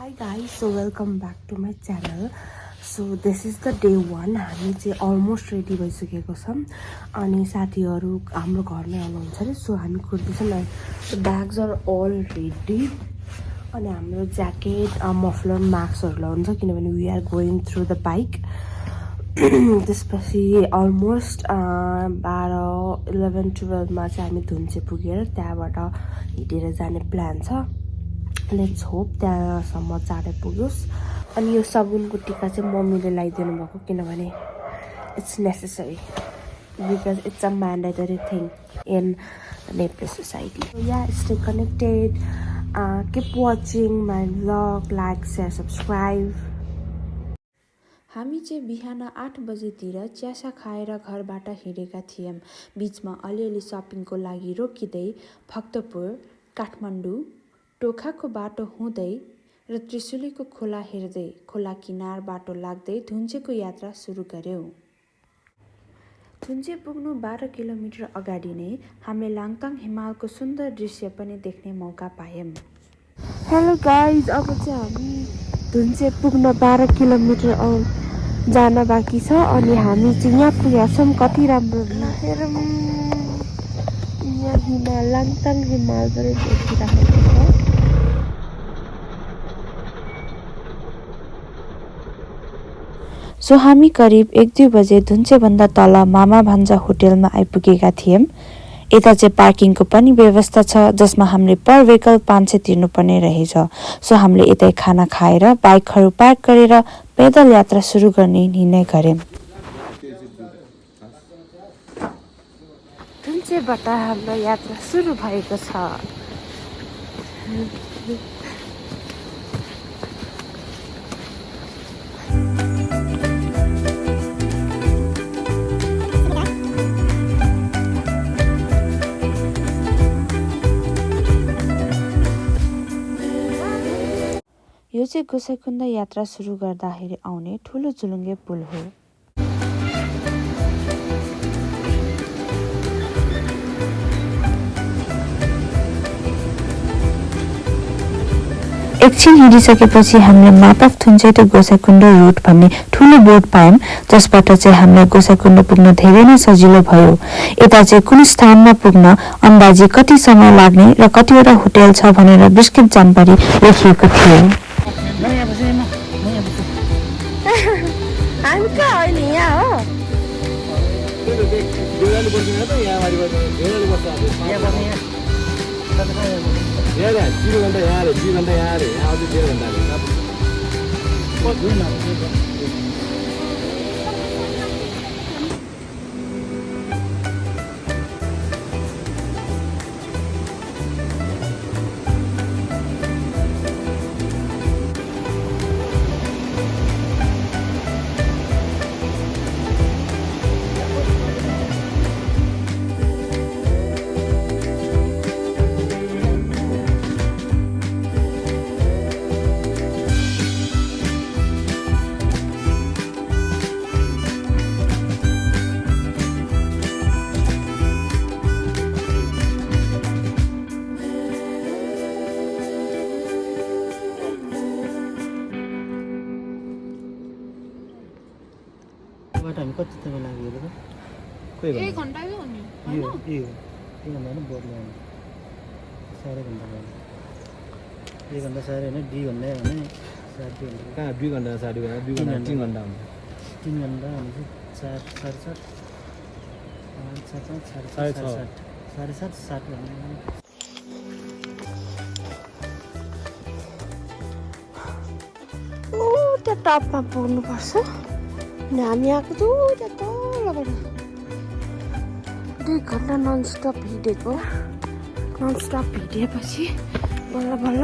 Hi guys, so welcome back to my channel. So this is the day 1. हामी चाहिँ almost ready भइसकेको छौँ अनि साथीहरू हाम्रो घरमै आउनुहुन्छ नि, सो हामी कुर्दैछौँ। The bags are already अनि हाम्रो ज्याकेट मफलर मास्कहरू लाउँछ किनभने we are going through the bike. त्यसपछि अलमोस्ट 11-12मा चाहिँ हामी धुन्चे पुगेर त्यहाँबाट हिँडेर जाने प्लान छ। लेट्स होप त्यहाँसम्म चाँडै पुगोस्। अनि यो सगुनको टिका चाहिँ मम्मीले लगाइदिनु भएको किनभने it's necessary because it's a mandatory thing in Nepali society. Yeah stay connected, keep watching my vlog, like share subscribe. हामी चाहिँ बिहान 8 बजेतिर च्यासा खाएर घरबाट हिँडेका थियौँ। बिचमा अलिअलि सपिङको लागि रोकिँदै भक्तपुर, काठमाडौँ, टोखाको बाटो हुँदै र त्रिशुलीको खोला हेर्दै खोला किनार बाटो लाग्दै धुन्चेको यात्रा सुरु गर्यौँ। धुन्चे पुग्नु 12 किलोमिटर अगाडि नै हामीले लाङताङ हिमालको सुन्दर दृश्य पनि देख्ने मौका पायौँ। हेलो गाइज, अब चाहिँ हामी धुन्चे पुग्न 12 किलोमिटर जान बाँकी छ अनि हामी चाहिँ यहाँ पुगेका छौँ। कति राम्रो हेरौँ, यहाँ हिमाल, लाङताङ हिमाल पनि देखिरहेको छ। सो हामी करिब 1-2 बजे धुन्चेभन्दा तल मामा भान्जा होटेलमा आइपुगेका थियौँ। यता चाहिँ पार्किङको पनि व्यवस्था छ जसमा हामीले पर भेहिकल 500 तिर्नुपर्ने रहेछ। सो हामीले यतै खाना खाएर बाइकहरू पार्क गरेर पैदल यात्रा सुरु गर्ने निर्णय गर्यौँ। धुन्चेबाट हाम्रो यात्रा सुरु भएको छ। यो चाहिँ गोसाइँकुण्ड यात्रा सुरु गर्दाखेरि आउने ठुलो झुलुङ्गे पुल हो। एकछिन हिँडिसकेपछि हामीले map of थुन्चे to Gosaikunda root भन्ने ठुलो बोर्ड पायौँ जसबाट चाहिँ हामीलाई गोसाइँकुण्ड पुग्न धेरै नै सजिलो भयो। यता चाहिँ कुन स्थानमा पुग्न अन्दाजी कति समय लाग्ने र कतिवटा होटेल छ भनेर विस्तृत जानकारी लेखिएको थियो। हामी कहाँ अहिले यहाँ हो? हामी कति समय लाग्यो त? कोही 1 घन्टामै हो नि यो घन्टा हैन, बोर्ड ल्याउनु 4.5 घन्टा लाग्यो। 1 घन्टा साह्रै होइन, 2 घन्टा भने 2 घन्टा कहाँ 2 घन्टा 2.5 घन्टा 2 घन्टा 3 घन्टा हुन्छ। 3 घन्टा भनेपछि 4 4.5 5 7 7 7 घन्टा। त्यहाँ टपमा पुग्नुपर्छ अनि हामी आएको त्यहाँ तलबाट 2 घन्टा ननस्टप हिँडेको। ननस्टप हिँडेपछि बल्ल बल्ल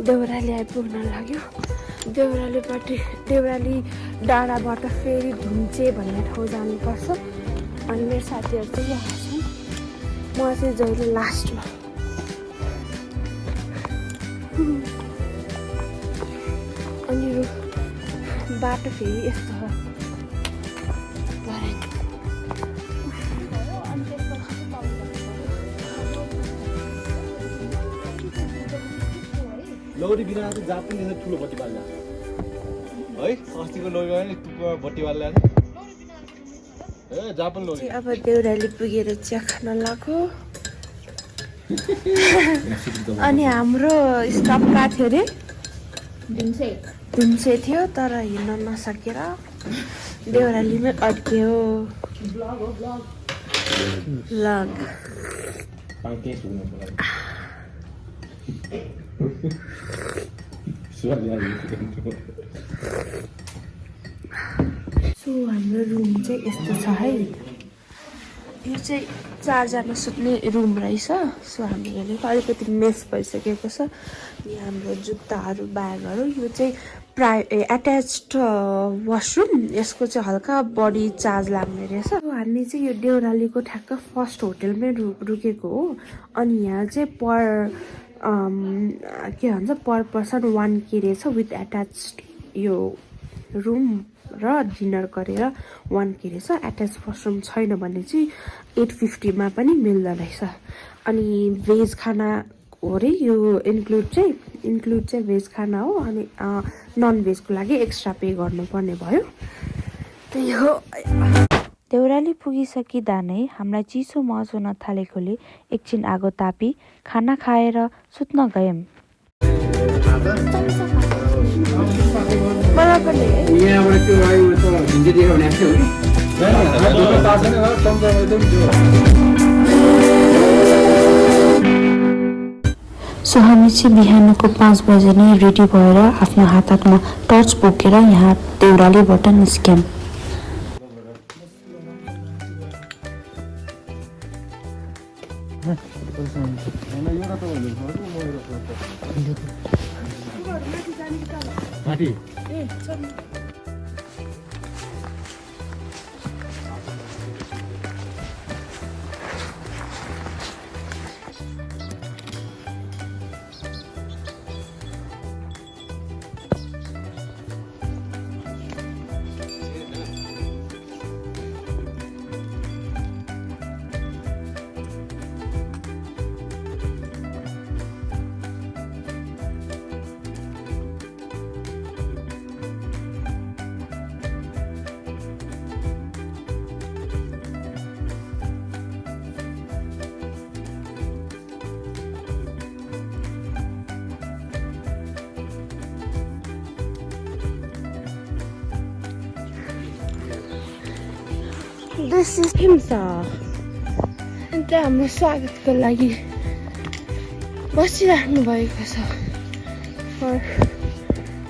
देउराली आइपुग्न लाग्यो। देउराली डाँडाबाट फेरि धुन्चे भन्ने ठाउँ जानुपर्छ अनि मेरो साथीहरू चाहिँ यहाँ छन्, म चाहिँ जहिले लास्टमा। अनि बाटो फेरि यस्तो हो। लौरी बिना चाहिँ जात पनि त्यसरी ठुलो बत्ती बाल्ला है अस्तिको लौरी नि टुप्पोमा बत्ती बाल्ला ए जापान लौरी चाहिँ अब देउराली पुगेर चिया खान लाग्यो अनि हाम्रो स्टप कहाँ थियो अरे धुम्से थियो तर हिँड्न नसकेर देउरालीमै अड्क्यो ब्लग सो हाम्रो रुम चाहिँ यस्तो छ है यो चाहिँ 4 जना सुत्ने रुम रहेछ सो हाम्रो हेरेको अलिकति मेस भइसकेको छ यहाँ हाम्रो जुत्ताहरू ब्यागहरू यो चाहिँ एट्याच्ड वासरुम यसको चाहिँ हल्का बढी चार्ज लाग्ने रहेछ हामी चाहिँ यो देउरालीको ठ्याक्क फर्स्ट होटलमै रुकेको हो अनि यहाँ चाहिँ के भन्छ पर पर्सन 1K रहेछ विथ एट्याच्ड यो रुम र डिनर गरेर 1K रहेछ एट्याच वासरुम छैन भने चाहिँ 850 पनि मिल्दो रहेछ अनि भेज खाना हो अरे यो इन्क्लुड चाहिँ भेज खाना हो अनि नन भेजको लागि एक्स्ट्रा पे गर्नुपर्ने भयो त्यही हो देउराली पुगिसकिँदा नै हामीलाई चिसो महसुस हुन थालेकोले एकछिन आगो तापी खाना खाएर सुत्न गयौँ मलाई पनि यहाँबाट त्यो आयो त हिन्दी देखाउने आएको सो हामी चाहिँ बिहानको 5 बजे नै रेडी भएर आफ्नो हातमा टर्च बोकेर यहाँ देउरालीबाट निस्क्यौँ माथि This is Himsa. अन्त हाम्रो स्वागतको लागि बसिराख्नु भएको छ for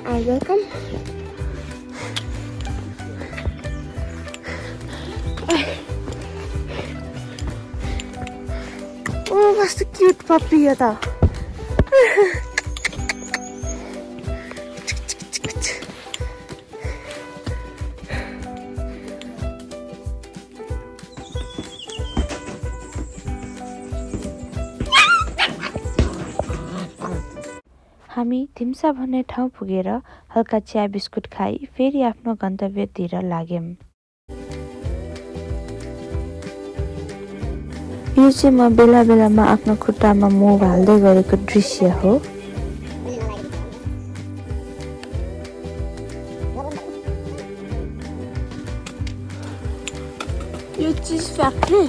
our welcome. Oh, कस्तो क्युट पप्पी हो त हामी थिम्सा भन्ने ठाउँ पुगेर हल्का चिया बिस्कुट खाई फेरि आफ्नो गन्तव्यतिर लाग्यौँ यो चाहिँ म बेला बेलामा आफ्नो खुट्टामा मोह हाल्दै गरेको दृश्य हो यो चिज फ्याक्ट्री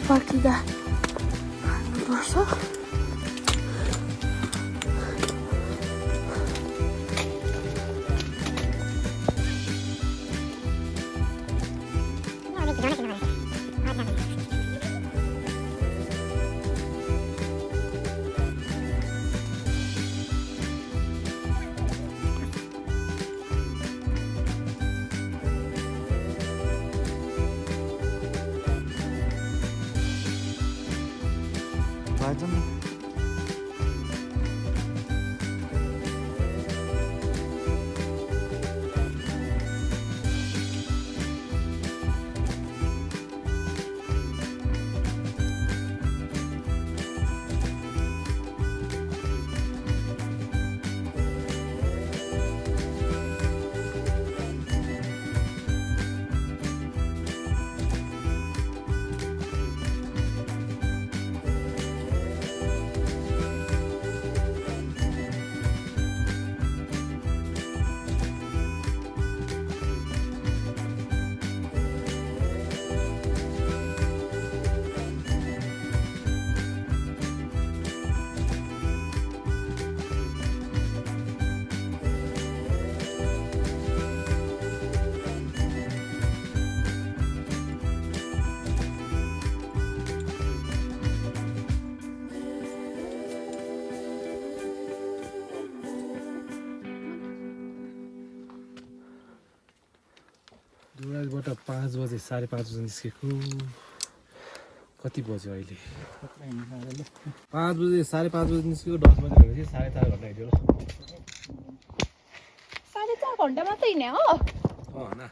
फर्किँदा हाल्नुपर्छ दुराजबाट 5 बजे 5:30 बजे निस्केको कति बज्यो अहिले 5 बजे 5:30 बजे निस्केको 10 बजे भनेपछि 4.5 घन्टा हिँड्यो ल 4.5 घन्टा मात्रै हिँड्ने हो ना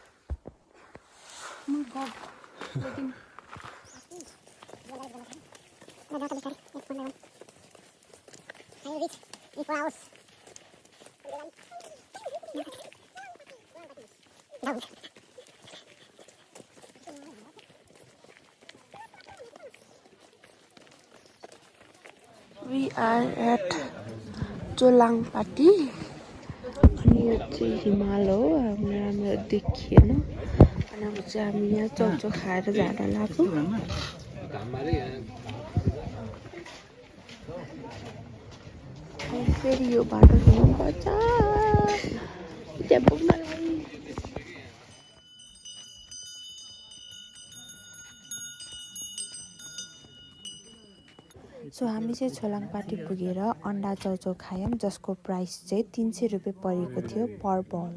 We are at चोलाङपाटी अनि यो चाहिँ हिमाल हो राम्रो देखिएन अनि अब चाहिँ हामी यहाँ चौचो खाएर जान लाग्यो फेरि यो बाटो हिँड्नुपर्छ त्यहाँ पुग्नलाई सो हामी चाहिँ छोलाङपाटी पुगेर अन्डा चाउचाउ खायौँ जसको प्राइस चाहिँ 300 रुपियाँ परेको थियो पर बल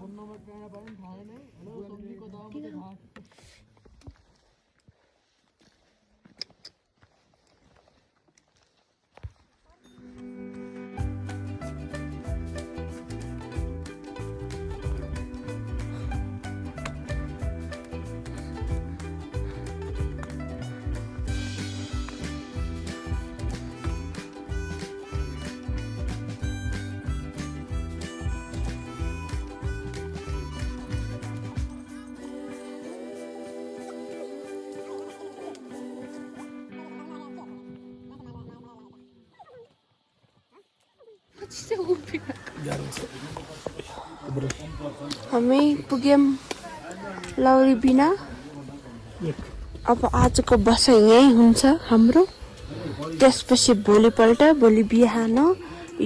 हामी पुग्यौँ लौरी बिना अब आजको बसाइ यही हुन्छ हाम्रो त्यसपछि भोलि बिहान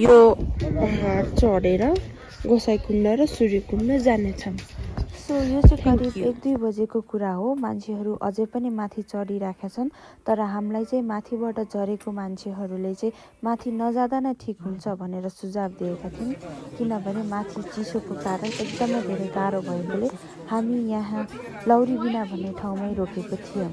यो पहाड चढेर गोसाइँकुण्ड र सूर्यकुण्ड जानेछौँ सो यो चाहिँ करिब 1-2 बजेको कुरा हो मान्छेहरू अझै पनि माथि चढिरहेका छन् तर हामीलाई चाहिँ माथिबाट झरेको मान्छेहरूले चाहिँ माथि नजाँदा नै ठिक हुन्छ भनेर सुझाव दिएका थियौँ किनभने माथि चिसोको कारण एकदमै धेरै गाह्रो भएकोले हामी यहाँ लौरी बिना भन्ने ठाउँमै रोकेको थियौँ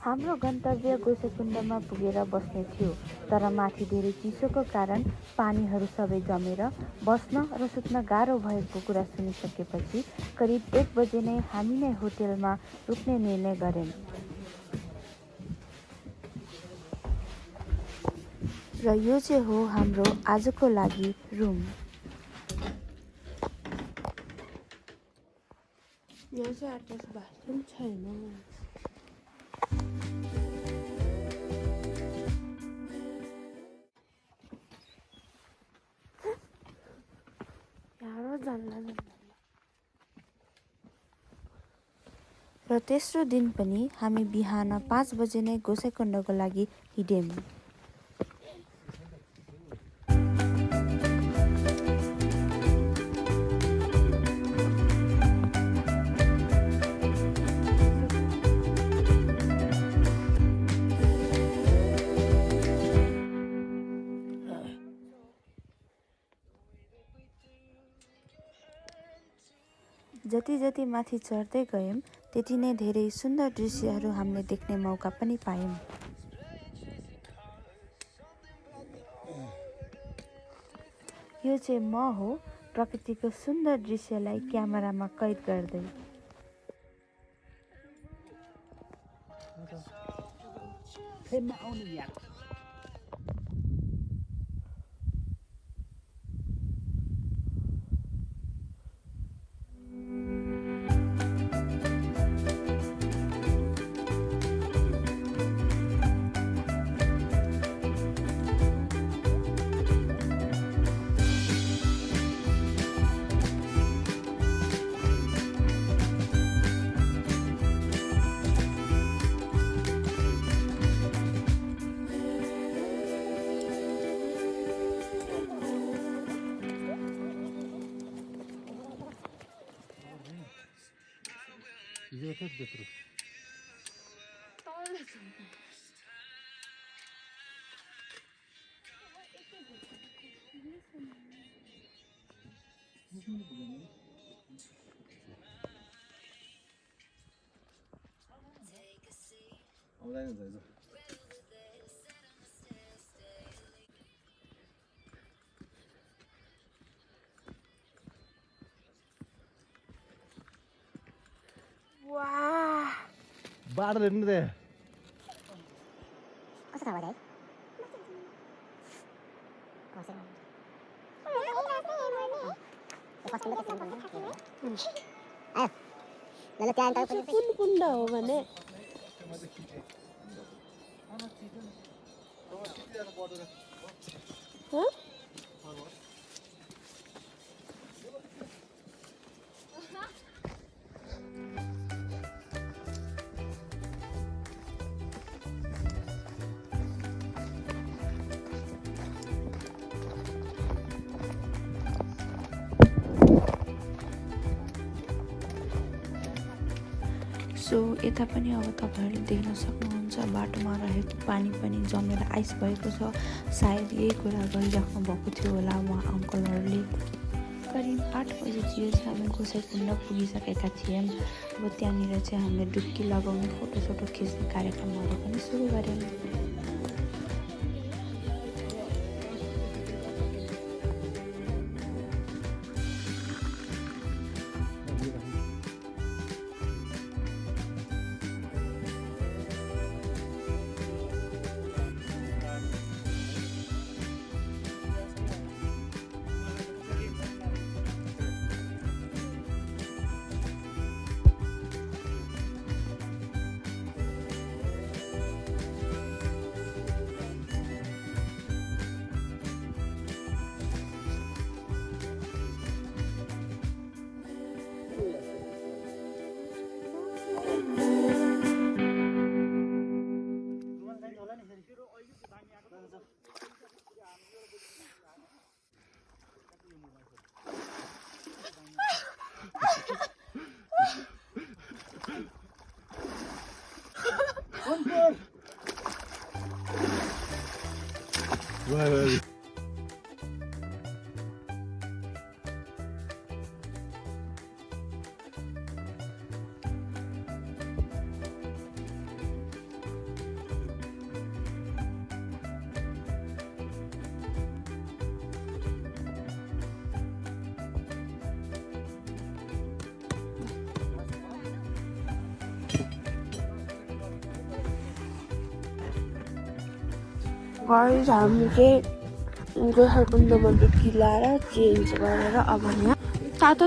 हाम्रो गन्तव्य गोसाइँकुण्डमा पुगेर बस्ने थियो तर माथि धेरै चिसोको कारण पानीहरू सबै जमेर बस्न र सुत्न गाह्रो भएको कुरा सुनिसकेपछि करिब 1 बजे नै हामी नै होटेलमा रुक्ने निर्णय गर्यौं र यो चाहिँ हो हाम्रो आजको लागि रुम यहाँ चाहिँ एट्याच बाथरुम छैन र तेस्रो दिन पनि हामी बिहान 5 बजे नै गोसाइँकुण्डको लागि हिँड्यौं जति माथि चढ्दै गयौं त्यति नै धेरै सुन्दर दृश्यहरू हामीले देख्ने मौका पनि पायौं यो चाहिँ म हो प्रकृतिको सुन्दर दृश्यलाई क्यामेरामा कैद गर्दै आउँदैन दाजु वाह बाटो हेर्नु त कस्तो थाहा भयो कुन कुण्ड हो भने सो यता पनि अब तपाईँहरूले देख्न सक्नुहुन्छ बाटोमा रहेको पानी पनि जमेर आइस भएको छ। सायद यही कुरा गरिराख्नु भएको थियो होला उहाँ अङ्कलहरूले। करिब 8 बजीतिर चाहिँ हामी गोसाइँकुण्ड पुगिसकेका थियौँ। अब त्यहाँनिर चाहिँ हामीले डुब्की लगाउने फोटोसोटो खिच्ने कार्यक्रमहरू पनि सुरु गऱ्यौँ। गाइस हामी चाहिँ गोसाइँकुण्डमा डुब्की लाएर चेन्ज गरेर अब यहाँ तातो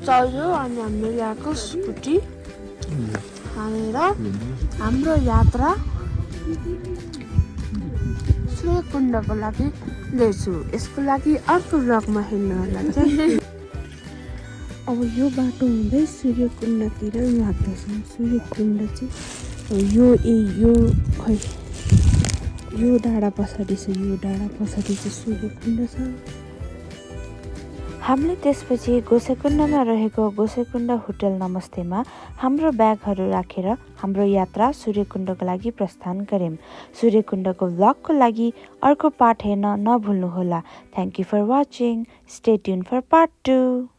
चल्यो अनि हामीले ल्याएको स्कुटी हानेर हाम्रो यात्रा सूर्यकुण्डको लागि ल्याउँछु। यसको लागि अर्को ब्लगमा हेर्नु होला चाहिँ। अब यो बाटो हुँदै सूर्यकुण्डतिर लाग्दैछौँ। सूर्यकुण्ड चाहिँ यो डाँडा पछाडि छ। यो डाँडा पछाडि चाहिँ सूर्यकुण्ड छ। हामीले त्यसपछि गोसाइँकुण्डमा रहेको गोसाइँकुण्ड होटल नमस्तेमा हाम्रो ब्यागहरू राखेर हाम्रो यात्रा सूर्यकुण्डको लागि प्रस्थान गऱ्यौँ। सूर्यकुण्डको भ्लगको लागि अर्को पार्ट हेर्न नभुल्नुहोला। Thank you for watching. Stay tuned for part 2।